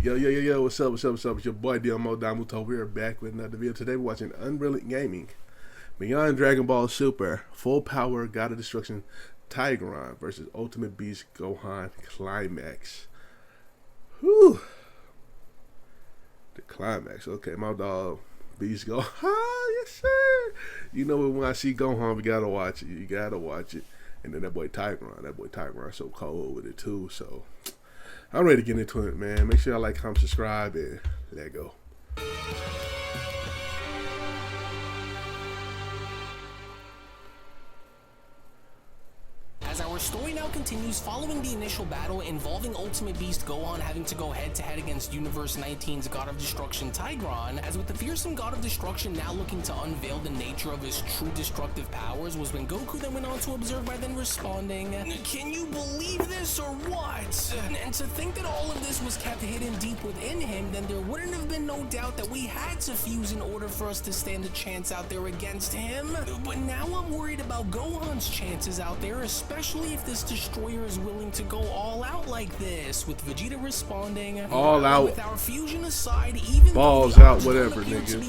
Yo, what's up? It's your boy Domuto. We're back with another video. Today we're watching UnrealEntGaming Beyond Dragon Ball Super Full Power God of Destruction Tigron versus Ultimate Beast Gohan Climax. Whew. The climax. Okay, my dog Beast Gohan. Yes, sir. You know when I see Gohan, we gotta watch it. You gotta watch it. And then that boy Tigron so cold with it too. So I'm ready to get into it, man. Make sure y'all like, comment, subscribe, and let go. As our story now continues following the initial battle involving Ultimate Beast Gohan having to go head-to-head against Universe 19's God of Destruction Tigron, as with the fearsome God of Destruction now looking to unveil the nature of his true destructive powers, was when Goku then went on to observe by then responding, "Can you believe this or what?" And to think that all of this was kept hidden deep within him, then there wouldn't have been no doubt that we had to fuse in order for us to stand a chance out there against him. But now I'm worried about Gohan's chances out there, especially if this destroyer is willing to go all out like this, with Vegeta responding, all out. With our fusion aside, even balls out, whatever, nigga.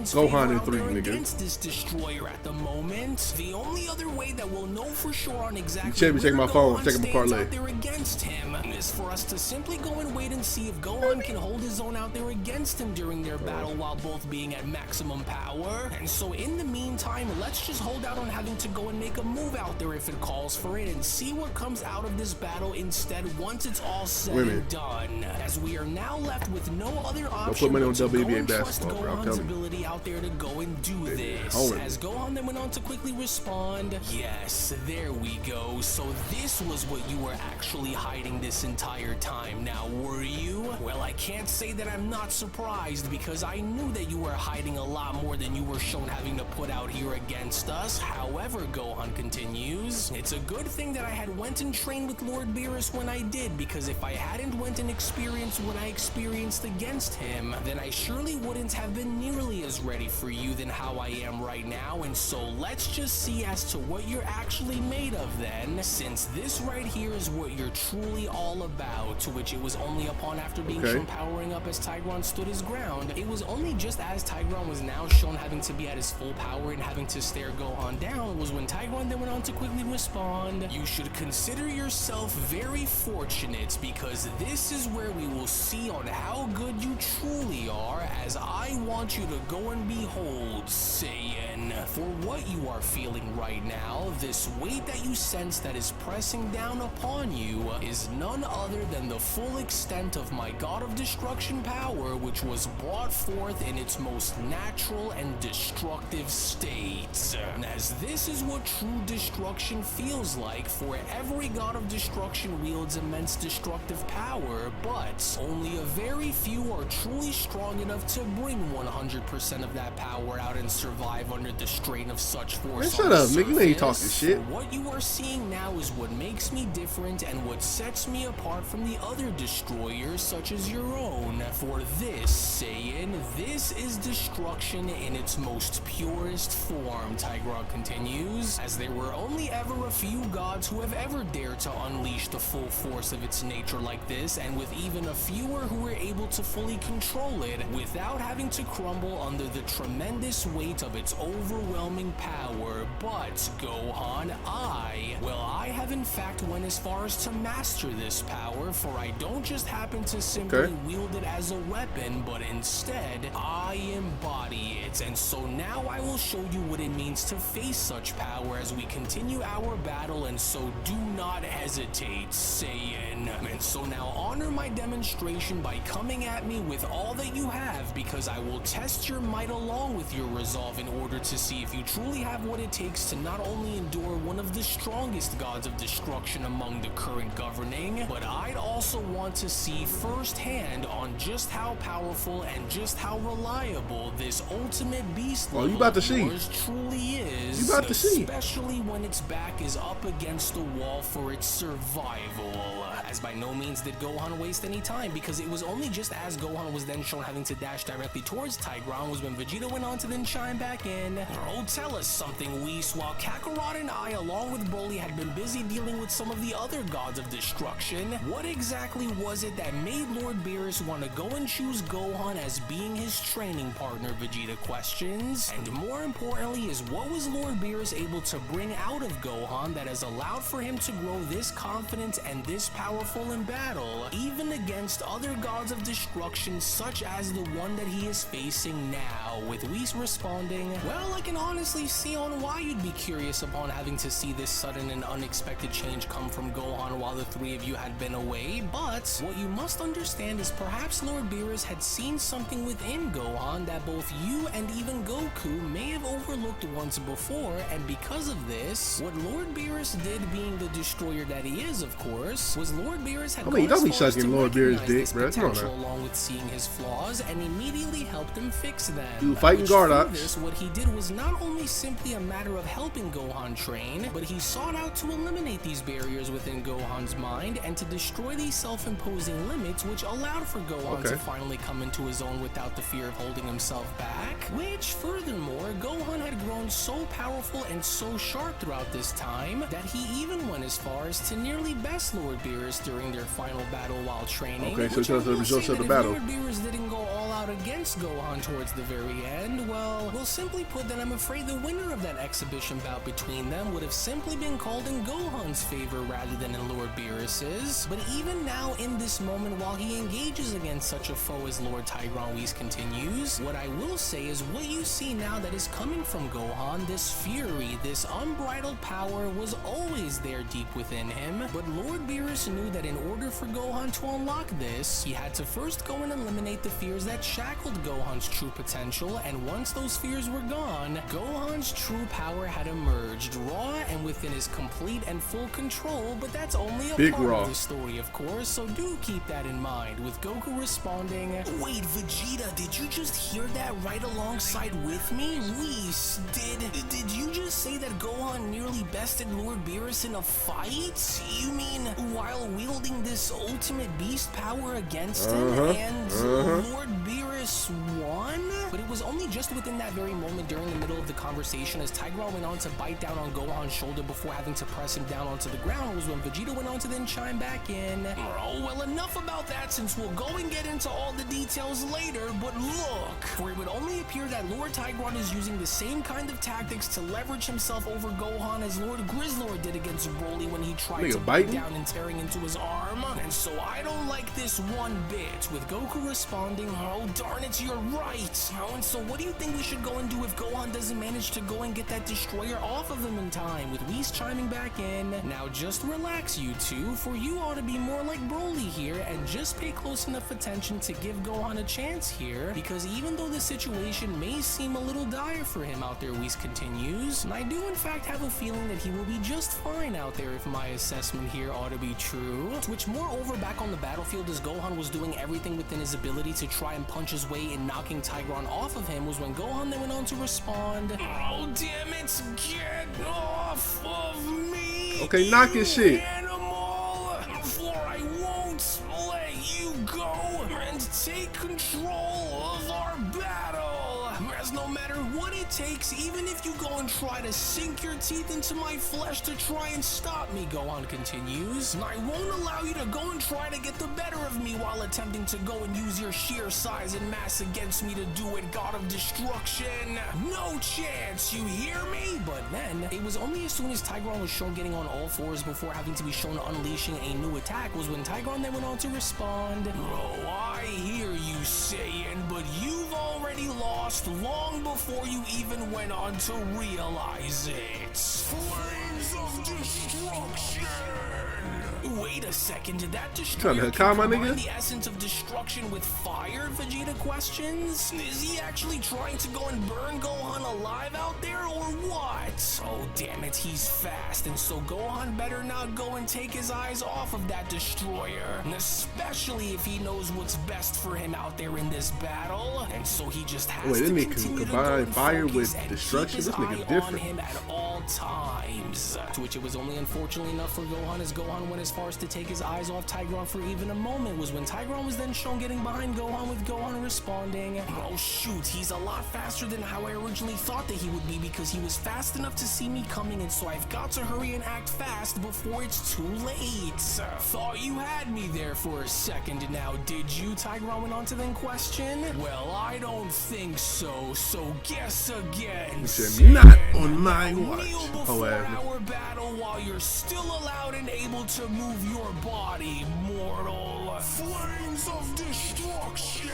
Gohan in 3, nigga. Against this destroyer at the moment, the only other way that we'll know for sure on exactly checking my phone, checking my parlay out there against him is for us to simply go and wait and see if Gohan can hold his own out there against him during their battle while both being at maximum power. And so in the meantime, let's just hold out on having to go and make a move out there if it calls for it, and see what comes out of this battle instead once it's all said and done, as we are now left with no other option but to go WNBA and trust basketball, bro. Gohan's ability out there to go and do this. As Gohan then went on to quickly respond, "Yes, there we go. So this was what you were actually hiding this entire time now, were you? Well, I can't say that I'm not surprised, because I knew that you were hiding a lot more than you were shown having to put out here against us. However," Gohan continues, "it's a good thing that I had went and trained with Lord Beerus when I did, because if I hadn't went and experienced what I experienced against him, then I surely wouldn't have been nearly as ready for you than how I am right now. And so let's just see as to what you're actually made of then, since this right here is what you're truly all about." To which it was only upon after being shown powering up as Tigron stood his ground, it was only just as Tigron was now shown having to be at his full power and having to stare Gohan down, was when Tigron then went on to quickly respond, "You should consider yourself very fortunate, because this is where we will see on how good you truly are, as I want you to go and behold, Saiyan. For what you are feeling right now, this weight that you sense that is pressing down upon you, is none other than the full extent of my God of Destruction power, which was brought forth in its most natural and destructive state. As this is what true destruction feels like, for every God of Destruction wields immense destructive power, but only a very few are truly strong enough to bring 100% of that power out and survive under the strain of such force." Man, shut up, nigga. You ain't talking shit. What you are seeing now is what makes me different and what sets me apart from the other destroyers such as your own. For this, Saiyan, this is destruction in its most purest form, Tigron continues, as there were only ever a few gods who have ever dared to unleash the full force of its nature like this, and with even a fewer who were able to fully control it without having to crumble under the tremendous weight of its overwhelming power. But Gohan, I have in fact went as far as to master this power, for I don't just happen to simply wield it as a weapon, but instead I embody it. And so now I will show you what it means to face such power as we continue our battle, and so do not hesitate, Saiyan. And so now honor my demonstration by coming at me with all that you have, because I will test your might along with your resolve in order to see if you truly have what it takes to not only endure one of the strongest gods of destruction among the current governing, but I'd also want to see firsthand on just how powerful and just how reliable this ultimate beast you about to see. Truly is. You about to see. Especially when its back is up against the wall for its survival. as by no means did Gohan waste any time, because it was only just as Gohan was then shown having to dash directly towards Tigron was when Vegeta went on to then chime back in. Oh, tell us something, Whis. While Kakarot and I, along with Broly, had been busy dealing with some of the other gods of destruction, what exactly was it that made Lord Beerus want to go and choose Gohan as being his training partner, Vegeta questions? And more importantly, is what was Lord Beerus able to bring out of Gohan that has allowed for him to grow this confident and this powerful in battle, even against other gods of destruction such as the one that he is facing now? With Whis responding, well, I can honestly see on why you'd be curious upon having to see this sudden and unexpected change come from Gohan while the three of you had been away, but what you must understand is perhaps Lord Beerus had seen something within Gohan that both you and even Goku may have overlooked once before, and because of this, what Lord Beerus did, being the destroyer that he is, of course, was Lord Beerus had don't be sucking Lord Beerus' dick, bro. Come on now. Along with seeing his flaws, and immediately helped him fix them. Dude, fighting Gardox. This, what he did was not only simply a matter of helping Gohan train, but he sought out to eliminate these barriers within Gohan's mind and to destroy these self-imposing limits, which allowed for Gohan to finally come into his own without the fear of holding himself back. Which, furthermore, Gohan had grown so powerful and so sharp throughout this time that he even went as far as to nearly best Lord Beerus during their final battle while training. Okay, so tell us the results of the battle. Lord Beerus didn't go all out against Gohan towards the very end, well, we'll simply put that I'm afraid the winner of that exhibition bout between them would have simply been called in Gohan's favor rather than in Lord Beerus's. But even now, in this moment, while he engages against such a foe as Lord Tigron, Whis continues, what I will say is what you see now that is coming from Gohan, this fury, this unbridled power, was always there deep within him, but Lord Beerus knew that in order for Gohan to unlock this, he had to first go and eliminate the fears that shackled Gohan's true potential, and once those fears were gone, Gohan's true power had emerged, raw and within his complete and full control, but that's only a part of the story, of course, so do keep that in mind, with Goku responding, wait, Vegeta, did you just hear that right alongside with me? Whis, did you just say that Gohan nearly bested Lord Beerus in a fight? You mean while wielding this ultimate beast power against him, and Lord Beerus won? But it was only just within that very moment during the middle of the conversation as Tigron went on to bite down on Gohan's shoulder before having to press him down onto the ground was when Vegeta went on to then chime back in. Oh, well, enough about that, since we'll go and get into all the details later, but look, for it would only appear that Lord Tigron is using the same kind of tactics to leverage himself over Gohan as Lord Grizzlord did against Broly when he tried to bite down and tearing into his arm. And so I don't like this one bit, with Goku responding, oh darn it, you're right. Oh, and so what do you think we should go and do if Gohan doesn't manage to go and get that destroyer off of him in time? With Whis chiming back in, now just relax you two, for you ought to be more like Broly here and just pay close enough attention to give Gohan a chance here, because even though the situation may seem a little dire for him out there, Whis continues, and I do in fact have a feeling that he will be just fine out there if my assessment here ought to be true. Which moreover, back on the battlefield as Gohan was doing everything within his ability to try and punch his way in knocking Tigron off of him was when Gohan then went on to respond, oh damn it, get off of me, okay, knock his shit, animal, for I won't let you go and take control of our battle. As no matter what it takes, even if you go and try to sink your teeth into my flesh to try and stop me, Gohan continues, I won't allow you to go and try to get the better of me while attempting to go and use your sheer size and mass against me to do it, God of Destruction. No chance, you hear me? But then, it was only as soon as Tigron was shown getting on all fours before having to be shown unleashing a new attack was when Tigron then went on to respond, oh, I hear you saying, but you've already lost long before you even went on to realize it. Flames of Destruction! Wait a second, did that destroyer combine the essence of destruction with fire? Vegeta questions. Is he actually trying to go and burn Gohan alive out there, or what? Oh damn it, he's fast, and so Gohan better not go and take his eyes off of that destroyer, especially if he knows what's best for him out there in this battle. And so he just has to continue to combine fire with destruction. This nigga's different. On him at all times. To which it was only unfortunately enough for Gohan as Gohan went as far far as to take his eyes off Tigron for even a moment was when Tigron was then shown getting behind Gohan, with Gohan responding, "Oh shoot, he's a lot faster than how I originally thought that he would be, because he was fast enough to see me coming, and so I've got to hurry and act fast before it's too late." "Thought you had me there for a second now, did you?" Tigron went on to then question. "Well, I don't think so, so guess again. Not on my watch. Kneel before our battle while you're still allowed and able to move your body, mortal. Flames of destruction!"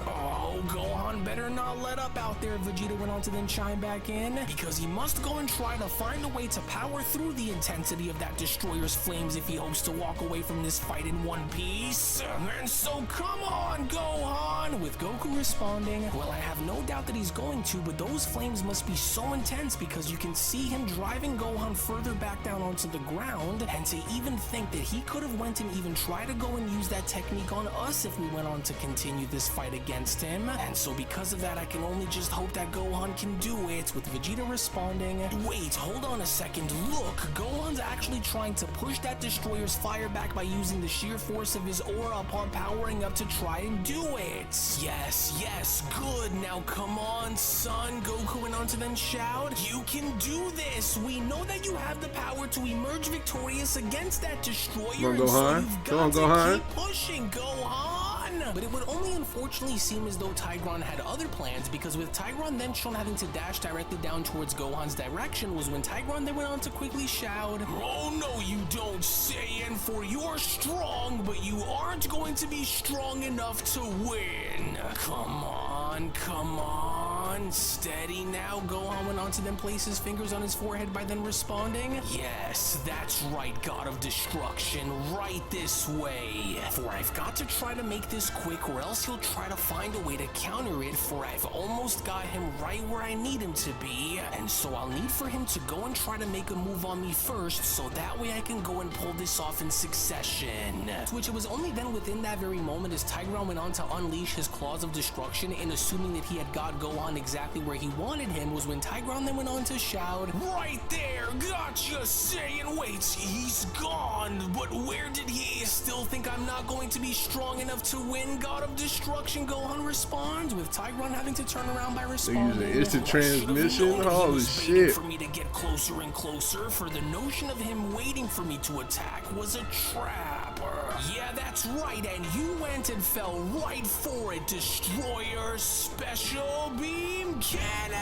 "Oh, Gohan better not let up out there," Vegeta went on to then chime back in, "because he must go and try to find a way to power through the intensity of that destroyer's flames if he hopes to walk away from this fight in one piece. And so come on, Gohan," with Goku responding, "Well, I have no doubt that he's going to, but those flames must be so intense because you can see him driving Gohan further back down onto the ground, and to even think that he could have went and even tried to go and use that technique on us if we went on to continue this fight against him. And so because of that, I can only just hope that Gohan can do it," with Vegeta responding, "Wait, hold on a second. Look, Gohan's actually trying to push that destroyer's fire back by using the sheer force of his aura upon powering up to try and do it. Yes, good. Now come on, son," Goku went on to then shout. "You can do this. We know that you have the power to emerge victorious against that destroyer. Come on, and so Gohan. you've Come on, got to Gohan. keep pushing, Gohan." But it would only unfortunately seem as though Tigron had other plans, because with Tigron then shown having to dash directly down towards Gohan's direction was when Tigron then went on to quickly shout, "Oh no, you don't say, and for you're strong, but you aren't going to be strong enough to win. Come on, steady now." Gohan went on to then place his fingers on his forehead by then responding, "Yes, that's right, God of Destruction, right this way. For I've got to try to make this quick, or else he'll try to find a way to counter it, for I've almost got him right where I need him to be, and so I'll need for him to go and try to make a move on me first, so that way I can go and pull this off in succession." To which it was only then within that very moment as Tigron went on to unleash his claws of destruction, in assuming that he had got Gohan exactly where he wanted him, was when Tigron then went on to shout, "Right there, gotcha, saying, wait, he's gone, but where did he still think I'm not going to be strong enough to win, God of Destruction?" Gohan responds, with Tigron having to turn around by responding, They're using instant transmission. Holy waiting shit. for me to get closer and closer, for the notion of him waiting for me to attack was a trap. Yeah, that's right, and you went and fell right for it, Destroyer Special Beam Cannon!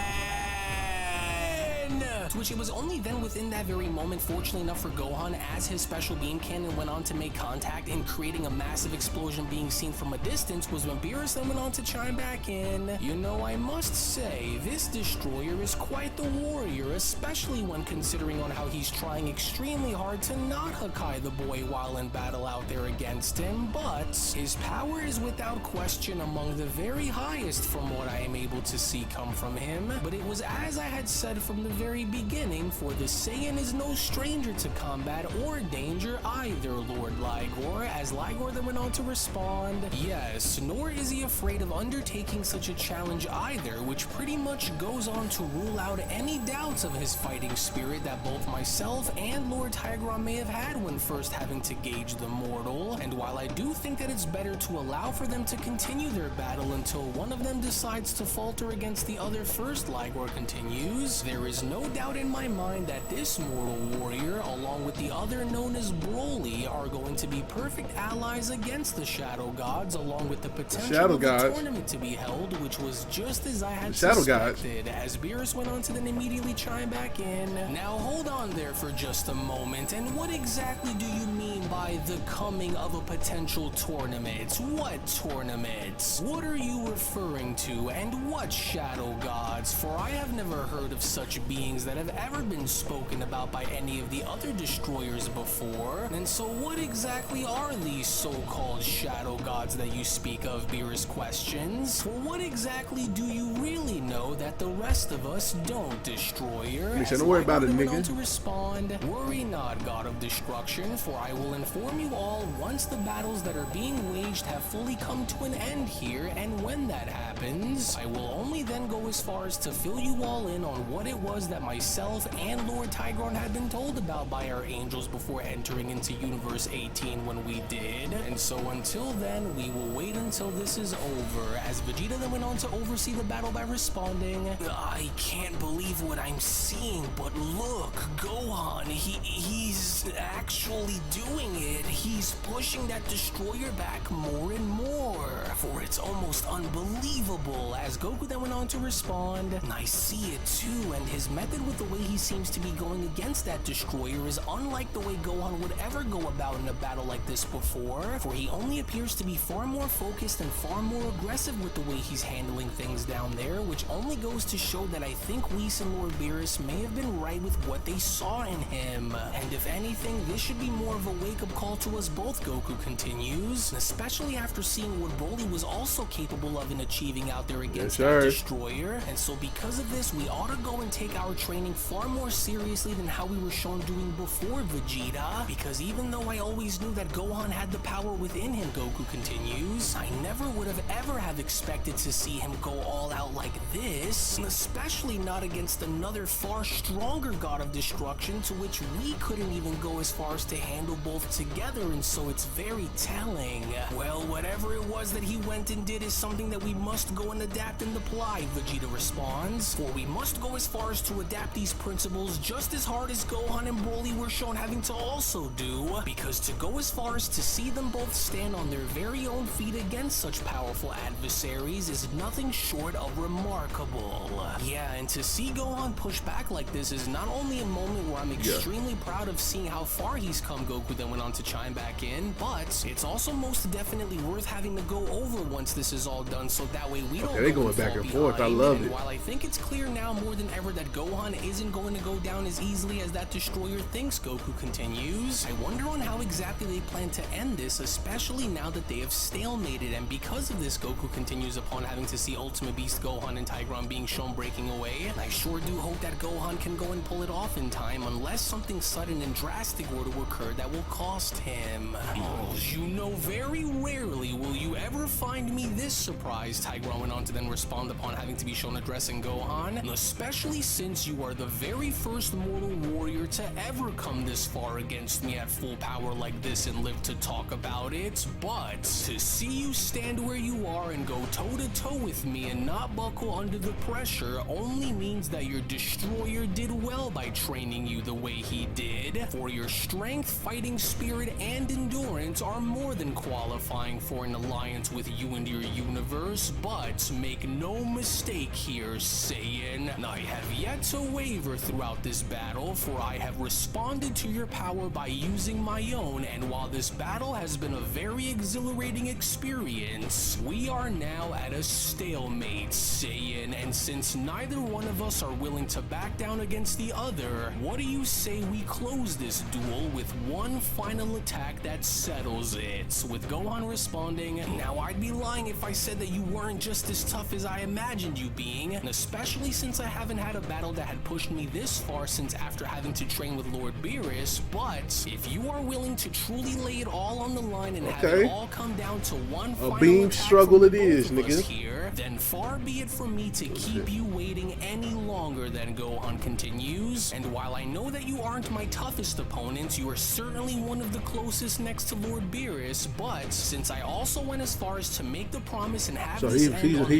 To which it was only then within that very moment, fortunately enough for Gohan, as his special beam cannon went on to make contact and creating a massive explosion being seen from a distance, was when Beerus then went on to chime back in, "You know, I must say, this destroyer is quite the warrior, especially when considering on how he's trying extremely hard to not Hakai the boy while in battle out there against him, but his power is without question among the very highest from what I am able to see come from him. But it was as I had said from the very beginning, for the Saiyan is no stranger to combat or danger either, Lord Ligor," as Ligor then went on to respond, "Yes, nor is he afraid of undertaking such a challenge either, which pretty much goes on to rule out any doubts of his fighting spirit that both myself and Lord Tigron may have had when first having to gauge the mortal. And while I do think that it's better to allow for them to continue their battle until one of them decides to falter against the other first," Ligor continues, "there is no doubt in my mind that this mortal warrior, along with the other known as Broly, are going to be perfect allies against the Shadow Gods, along with the potential of the tournament to be held, which was just as I had suspected," as Beerus went on to then immediately chime back in, "Now hold on there for just a moment, and what exactly do you mean by the coming of a potential tournament? What tournament? What are you referring to, and what Shadow Gods? For I have never heard of such beings that have ever been spoken about by any of the other destroyers before. And so what exactly are these so-called Shadow Gods that you speak of?" Beerus questions. "For what exactly do you really know that the rest of us don't, Destroyer?" Don't worry about it, nigga. To respond, "Worry not, God of Destruction, for I will inform you all once the battles that are being waged have fully come to an end here, and when that happens, I will only then go as far as to fill you all in on what it was that myself and Lord Tigron had been told about by our angels before entering into Universe 18 when we did. And so until then, we will wait until this is over, as Vegeta then went on to oversee the battle by responding, I can't believe what I'm seeing, but look, Gohan, he's actually doing it. He's pushing that destroyer back more and more, for it's almost unbelievable, as Goku then went on to respond, I see it too, and his method with the way he seems to be going against that destroyer is unlike the way Gohan would ever go about in a battle like this before, for he only appears to be far more focused and far more aggressive with the way he's handling things down there, which only goes to show that I think Whis and Lord Beerus may have been right with what they saw in him. And if anything, this should be more of a wake-up call to us both, Goku continues, especially after seeing what Broly was also capable of in achieving out there against that destroyer. And so because of this, we ought to go and take our training far more seriously than how we were shown doing before, Vegeta, because even though I always knew that Gohan had the power within him, Goku continues, I never would have ever have expected to see him go all out like this, especially not against another far stronger god of destruction, to which we couldn't even go as far as to handle both together, and so it's very telling. Well, whatever it was that he went and did is something that we must go and adapt and apply, Vegeta responds, for we must go as far as to adapt these principles just as hard as Gohan and Broly were shown having to also do, because to go as far as to see them both stand on their very own feet against such powerful adversaries is nothing short of remarkable. Yeah, and to see Gohan push back like this is not only a moment where I'm extremely proud of seeing how far he's come, Goku then went on to chime back in, but it's also most definitely worth having to go over once this is all done, so that way we don't they going back and forth. I love it. While I think it's clear now more than ever that Gohan isn't going to go down as easily as that destroyer thinks, Goku continues, I wonder on how exactly they plan to end this, especially now that they have stalemated. And because of this, Goku continues, upon having to see Ultimate Beast Gohan and Tigron being shown breaking away, I sure do hope that Gohan can go and pull it off in time, unless something sudden and drastic were to occur that will cost him. Oh, you know, very rarely will you ever find me this surprised, Tigron went on to then respond upon having to be shown addressing Gohan, especially since you are the very first mortal warrior to ever come this far against me at full power like this and live to talk about it, but to see you stand where you are and go toe-to-toe with me and not buckle under the pressure only means that your destroyer did well by training you the way he did, for your strength, fighting spirit, and endurance are more than qualifying for an alliance with you and your universe, but make no mistake here, Saiyan, I have yet to waver throughout this battle, for I have responded to your power by using my own, and while this battle has been a very exhilarating experience, we are now at a stalemate, Saiyan, and since neither one of us are willing to back down against the other, what do you say we close this duel with one final attack that settles it? With Gohan responding, now I'd be lying if I said that you weren't just as tough as I imagined you being, especially since I haven't had a battle that had pushed me this far since after having to train with Lord Beerus, but if you are willing to truly lay it all on the line and have it all come down to one final beam struggle it is, nigga. Here, then far be it from me to keep you waiting any longer, then Gohan continues, and while I know that you aren't my toughest opponents, you are certainly one of the closest next to Lord Beerus, but since I also went as far as to make the promise and have he's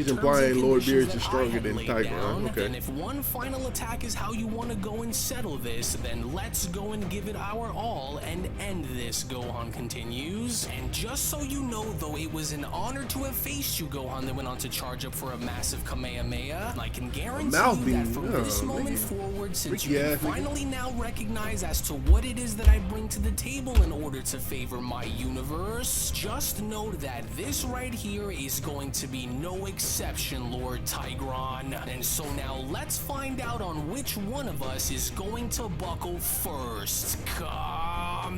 implying Lord Beerus is stronger than Tigron. Okay. Then if one final attack is how you want to go and settle this, then let's go and give it our all and end this, Gohan continues. And just so you know, though it was an honor to have faced you, Gohan then went on to charge up for a massive Kamehameha, I can guarantee you that from this moment forward, since you can finally now recognize as to what it is that I bring to the table in order to favor my universe, just know that this right here is going to be no exception, Lord Tigron. And so now let's find out on which one of us is going to buckle first. Kamehameha!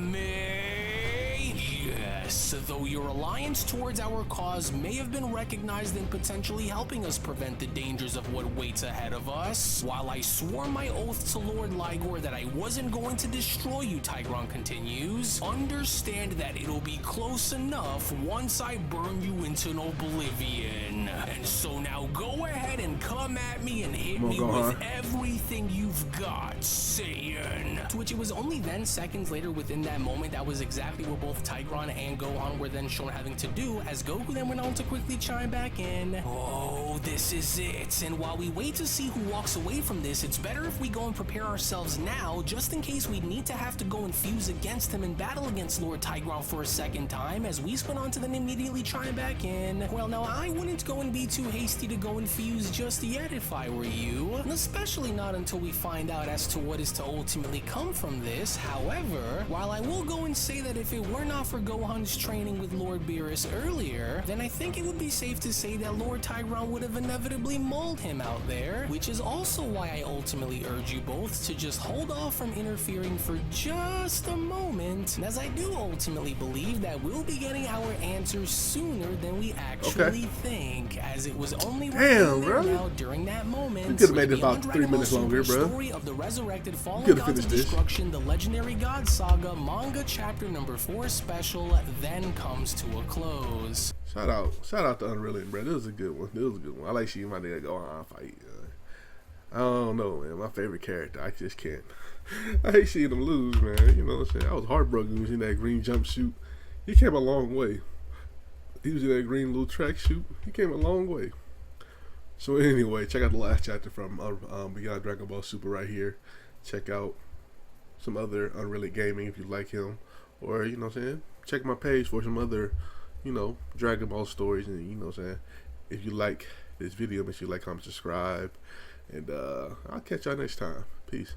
Yes, though your alliance towards our cause may have been recognized in potentially helping us prevent the dangers of what waits ahead of us, while I swore my oath to Lord Ligor that I wasn't going to destroy you, Tigron continues, understand that it'll be close enough once I burn you into oblivion. And so now go ahead and come at me and hit me with everything you've got, Saiyan. To which it was only then, seconds later within that moment, that was exactly what both Tigron and Gohan were then shown having to do, as Goku then went on to quickly chime back in. Oh, this is it. And while we wait to see who walks away from this, it's better if we go and prepare ourselves now, just in case we need to have to go and fuse against him and battle against Lord Tigron for a second time, as we went on to then immediately chime back in. Well, now I wouldn't go and be too hasty to go and fuse just yet if I were you, and especially not until we find out as to what is to ultimately come from this. However, while I will go and say that if it were not for Gohan's training with Lord Beerus earlier, then I think it would be safe to say that Lord Tigron would have inevitably mauled him out there, which is also why I ultimately urge you both to just hold off from interfering for just a moment, as I do ultimately believe that we'll be getting our answers sooner than we actually think, as it was only now during that moment. We could have made it about 3 minutes longer, bro. Story of the resurrected fallen gods of destruction, the legendary God Saga manga chapter number 4 special then comes to a close. Shout out to UnrealEnt, bro. This was a good one. I like seeing my nigga Gohan fight. I don't know, man. My favorite character. I just can't. I hate seeing him lose, man. You know what I'm saying? I was heartbroken when he was in that green jumpsuit. He came a long way. He was in that green little tracksuit. He came a long way. So anyway, check out the last chapter from Beyond Dragon Ball Super right here. Check out some other UnrealEntGaming if you like him. Or, you know what I'm saying? Check my page for some other, you know, Dragon Ball stories. And, you know what I'm saying? If you like this video, make sure you like, comment, subscribe. And I'll catch y'all next time. Peace.